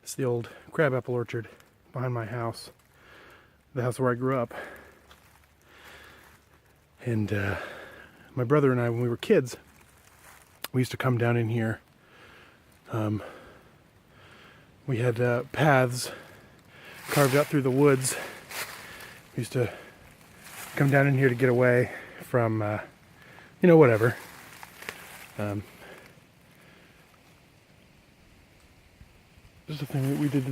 It's the old crabapple orchard behind my house, the house where I grew up. And my brother and I, when we were kids, we used to come down in here. We had paths carved out through the woods. We used to come down in here to get away from, whatever. Just a thing that we did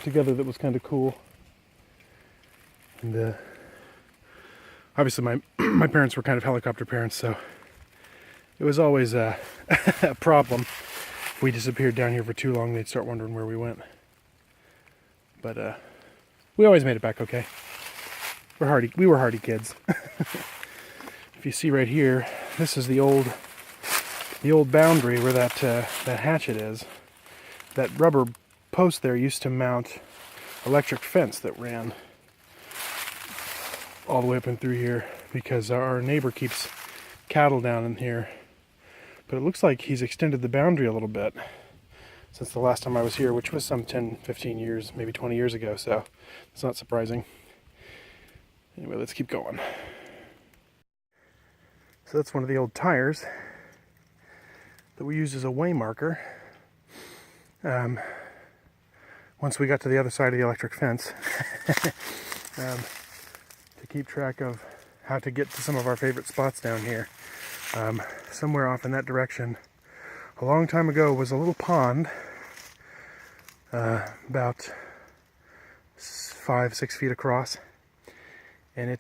together that was kind of cool. And obviously my parents were kind of helicopter parents, so it was always a problem. If we disappeared down here for too long, they'd start wondering where we went. But we always made it back okay. We were hardy kids. If you see right here, this is the old boundary where that hatchet is. That rubber post there used to mount electric fence that ran all the way up and through here because our neighbor keeps cattle down in here. But it looks like he's extended the boundary a little bit since the last time I was here, which was some 10, 15 years, maybe 20 years ago, so it's not surprising. Anyway, let's keep going. So that's one of the old tires that we used as a way marker. Once we got to the other side of the electric fence, to keep track of how to get to some of our favorite spots down here. Somewhere off in that direction, a long time ago, was a little pond, about 5-6 feet across, and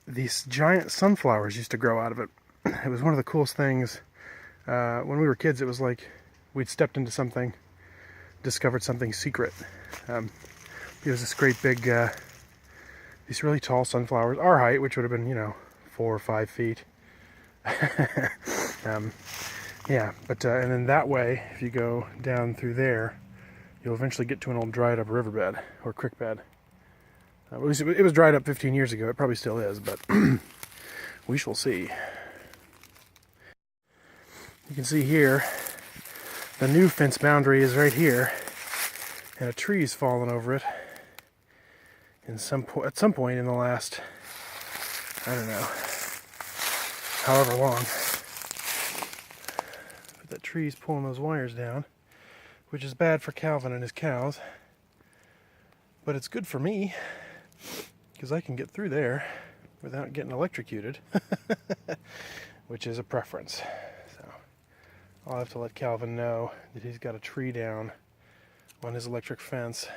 these giant sunflowers used to grow out of it. It was one of the coolest things. When we were kids, it was like we'd stepped into something, discovered something secret. It was this great big, these really tall sunflowers, our height, which would have been, 4 or 5 feet. Yeah, but and then that way, if you go down through there, you'll eventually get to an old dried up riverbed or creek bed. It was dried up 15 years ago. It probably still is, but we shall see. You can see here, the new fence boundary is right here, and a tree's fallen over it. At some point in the last, I don't know, however long. But that tree's pulling those wires down, which is bad for Calvin and his cows. But it's good for me, because I can get through there without getting electrocuted, which is a preference. So I'll have to let Calvin know that he's got a tree down on his electric fence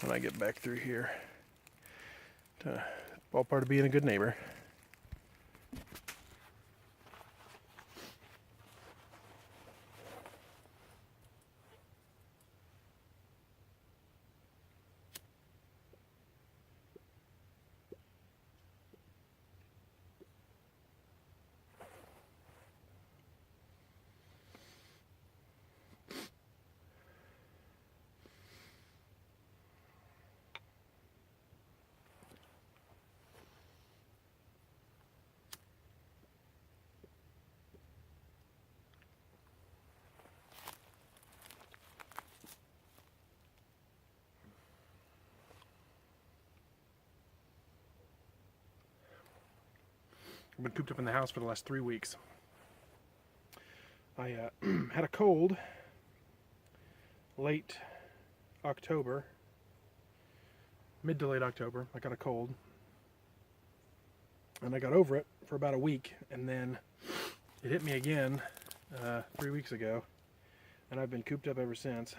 when I get back through here. All part of being a good neighbor. I've been cooped up in the house for the last 3 weeks. I had a cold late October, mid to late October. I got a cold, and I got over it for about a week, and then it hit me again 3 weeks ago, and I've been cooped up ever since.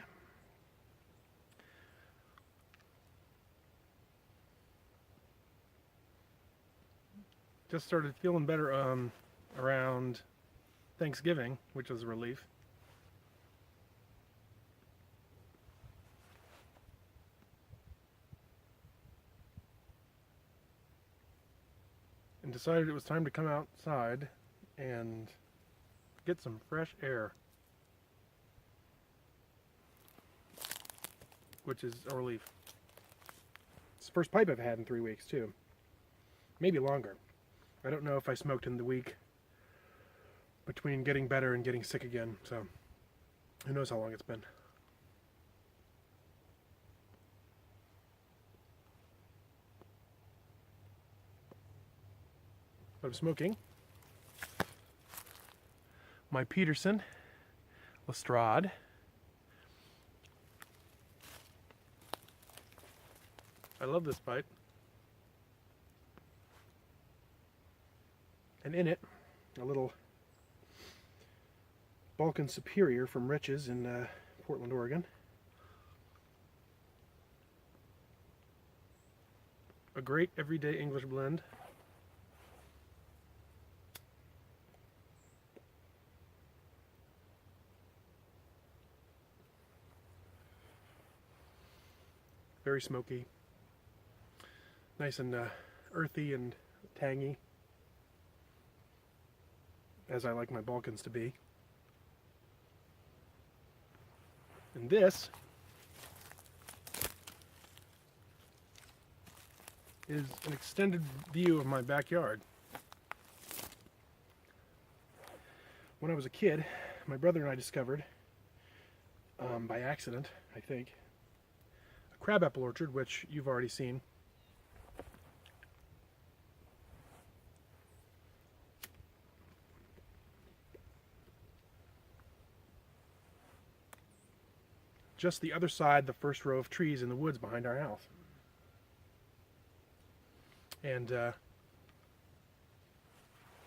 Just started feeling better around Thanksgiving, which was a relief. And decided it was time to come outside and get some fresh air, which is a relief. It's the first pipe I've had in 3 weeks too, maybe longer. I don't know if I smoked in the week between getting better and getting sick again, so who knows how long it's been. I'm smoking my Peterson Lestrade. I love this pipe. And in it, a little Balkan Superior from Riches in Portland, Oregon. A great everyday English blend. Very smoky. Nice and earthy and tangy, as I like my Balkans to be. And this is an extended view of my backyard. When I was a kid, my brother and I discovered, by accident, I think, a crabapple orchard, which you've already seen. Just the other side, the first row of trees in the woods behind our house. And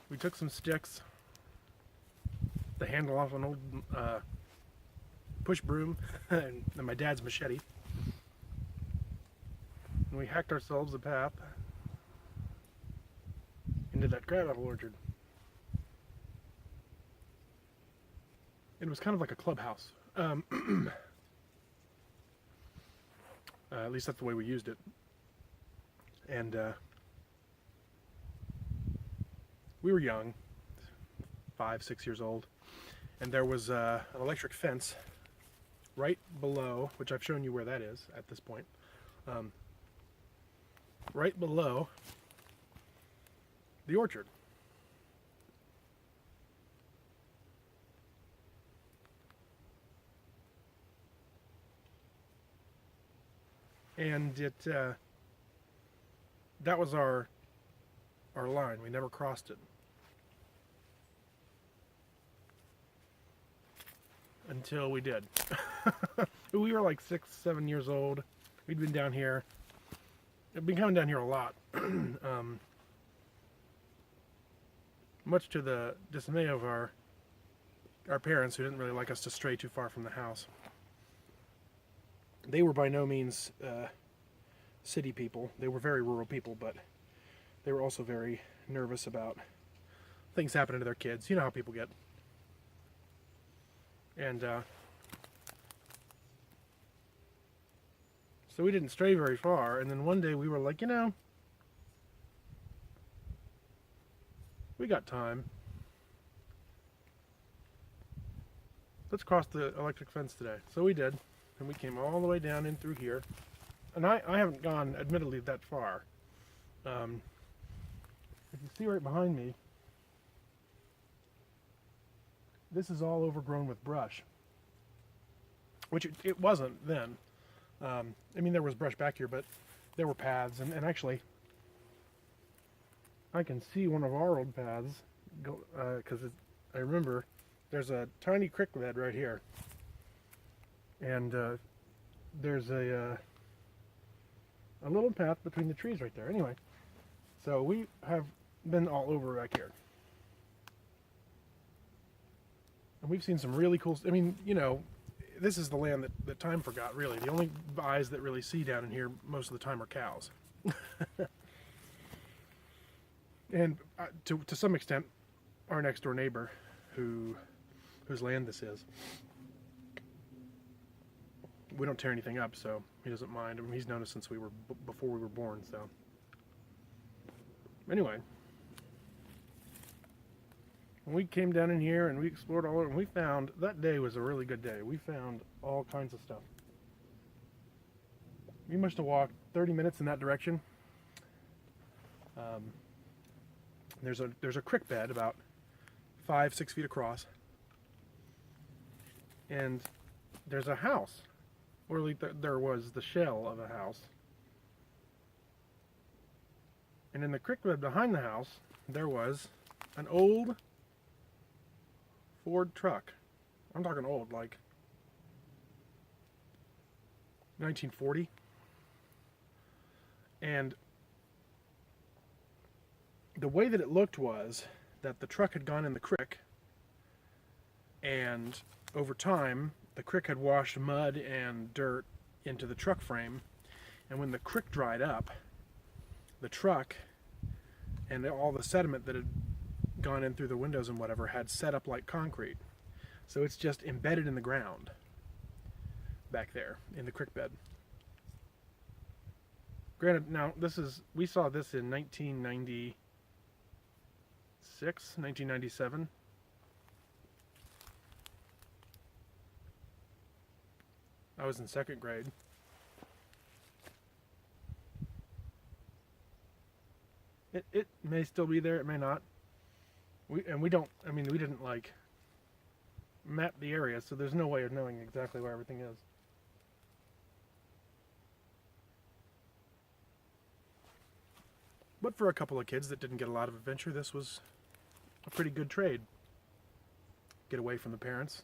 we took some sticks, the handle off an old push broom, and my dad's machete, and we hacked ourselves a path into that crabapple orchard. It was kind of like a clubhouse. At least that's the way we used it. And we were young, 5, 6 years old, and there was an electric fence right below, which I've shown you where that is at this point, right below the orchard. And it that was our line. We never crossed it until we did. We were like 6, 7 years old. We'd been down here. I've been coming down here a lot. Much to the dismay of our parents, who didn't really like us to stray too far from the house. They were by no means city people. They were very rural people, but they were also very nervous about things happening to their kids. You know how people get. And so we didn't stray very far, and then one day we were like, you know, we got time. Let's cross the electric fence today. So we did. And we came all the way down in through here. And I haven't gone, admittedly, that far. If you see right behind me, this is all overgrown with brush. Which it wasn't then. I mean, there was brush back here, but there were paths. And actually, I can see one of our old paths, because I remember there's a tiny creek bed right here. And there's a little path between the trees right there. Anyway, so we have been all over back here. And we've seen some really cool... I mean, you know, this is the land that time forgot, really. The only eyes that really see down in here most of the time are cows. And to some extent, our next door neighbor, whose land this is, we don't tear anything up, so he doesn't mind. I mean, he's known us since before we were born, so. Anyway. We came down in here and we explored all over, and we found, that day was a really good day. We found all kinds of stuff. We must have walked 30 minutes in that direction. There's a creek bed about 5, 6 feet across. And there's a house. Or at least there was the shell of a house. And in the creek bed behind the house, there was an old Ford truck. I'm talking old, like 1940. And the way that it looked was that the truck had gone in the creek, and over time, the creek had washed mud and dirt into the truck frame, and when the creek dried up, the truck and all the sediment that had gone in through the windows and whatever had set up like concrete. So it's just embedded in the ground back there in the creek bed. Granted, now we saw this in 1996, 1997. I was in second grade. It may still be there, it may not. We didn't like map the area, so there's no way of knowing exactly where everything is. But for a couple of kids that didn't get a lot of adventure, this was a pretty good trade. Get away from the parents.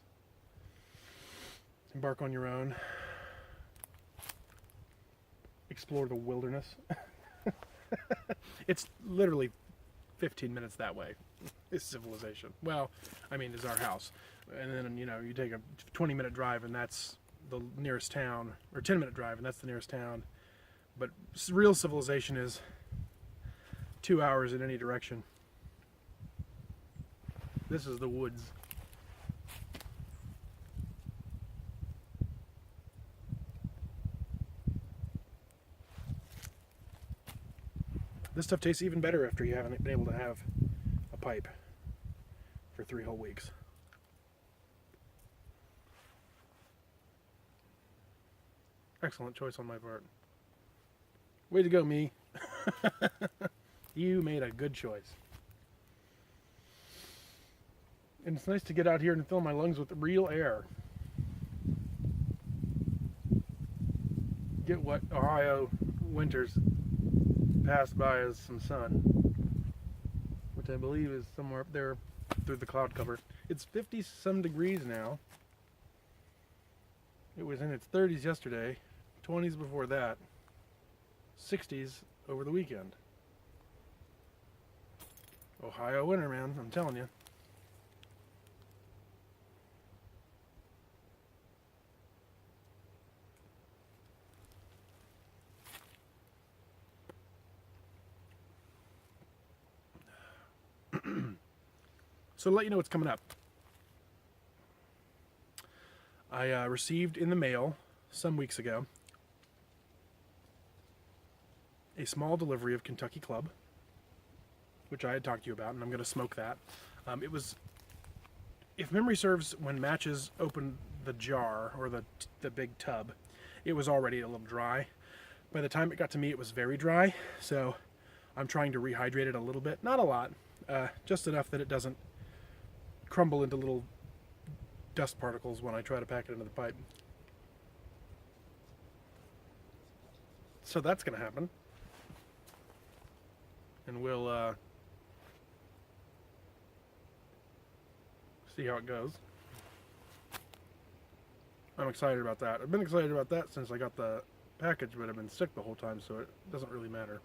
Embark on your own. Explore the wilderness. It's literally 15 minutes that way. Is civilization. Well, is our house. And then, you take a 20-minute drive and that's the nearest town, or 10-minute drive and that's the nearest town. But real civilization is 2 hours in any direction. This is the woods. This stuff tastes even better after you haven't been able to have a pipe for 3 whole weeks. Excellent choice on my part. Way to go, me. You made a good choice. And it's nice to get out here and fill my lungs with real air. Get what Ohio winters passed by as some sun, which I believe is somewhere up there through the cloud cover. It's 50 some degrees now. It was in its 30s yesterday, 20s before that, 60s over the weekend. Ohio winter, man, I'm telling you. So to let you know what's coming up, I received in the mail some weeks ago a small delivery of Kentucky Club, which I had talked to you about, and I'm going to smoke that. It was, if memory serves, when Matches opened the jar, or the big tub, it was already a little dry. By the time it got to me, it was very dry, so I'm trying to rehydrate it a little bit. Not a lot, just enough that it doesn't crumble into little dust particles when I try to pack it into the pipe. So that's going to happen. And we'll see how it goes. I'm excited about that. I've been excited about that since I got the package, but I've been sick the whole time, so it doesn't really matter.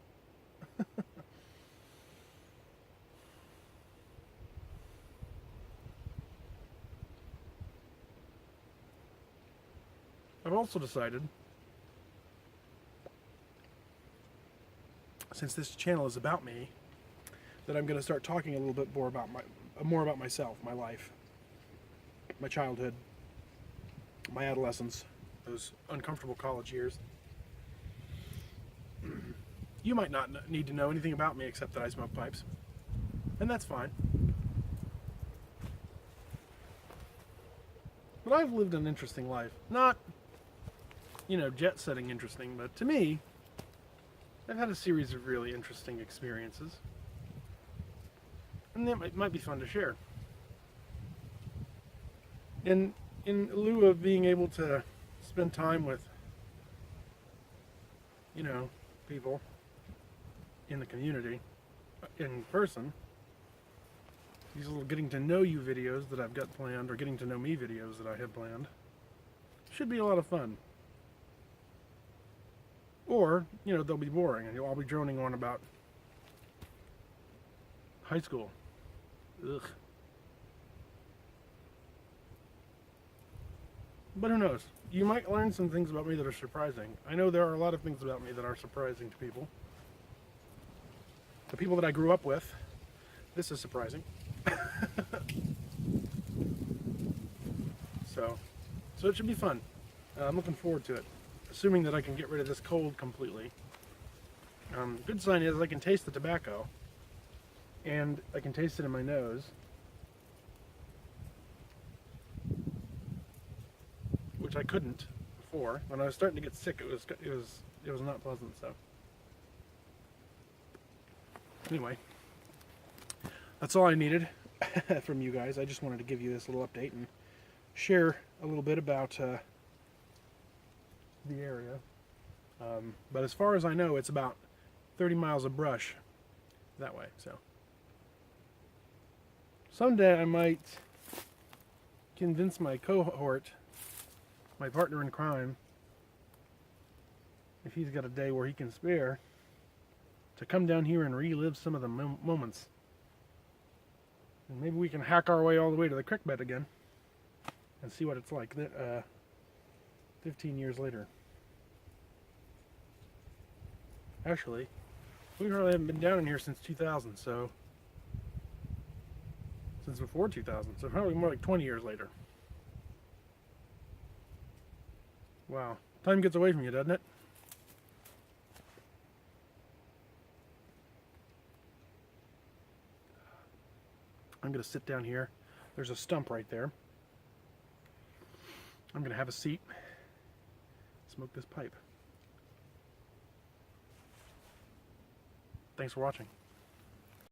I've also decided, since this channel is about me, that I'm going to start talking a little bit more about myself, my life, my childhood, my adolescence, those uncomfortable college years. You might not need to know anything about me except that I smoke pipes, and that's fine. But I've lived an interesting life. Not, jet-setting interesting, but to me, I've had a series of really interesting experiences. And that might be fun to share. In lieu of being able to spend time with, people in the community, in person, these little getting to know you videos that I've got planned, or getting to know me videos that I have planned, should be a lot of fun. Or, you know, they'll be boring and I'll be droning on about high school. Ugh. But who knows? You might learn some things about me that are surprising. I know there are a lot of things about me that are surprising to people. The people that I grew up with, this is surprising. So it should be fun. I'm looking forward to it, assuming that I can get rid of this cold completely. Good sign is I can taste the tobacco, and I can taste it in my nose, which I couldn't before. When I was starting to get sick, it was not pleasant. So anyway, that's all I needed from you guys. I just wanted to give you this little update and share a little bit about the area. But as far as I know, it's about 30 miles of brush that way. So someday I might convince my cohort, my partner in crime, if he's got a day where he can spare, to come down here and relive some of the moments. And maybe we can hack our way all the way to the creek bed again and see what it's like 15 years later. Actually, we really haven't been down in here since 2000, so since before 2000, so probably more like 20 years later. Wow, time gets away from you, doesn't it? I'm going to sit down here. There's a stump right there. I'm going to have a seat, smoke this pipe. Thanks for watching.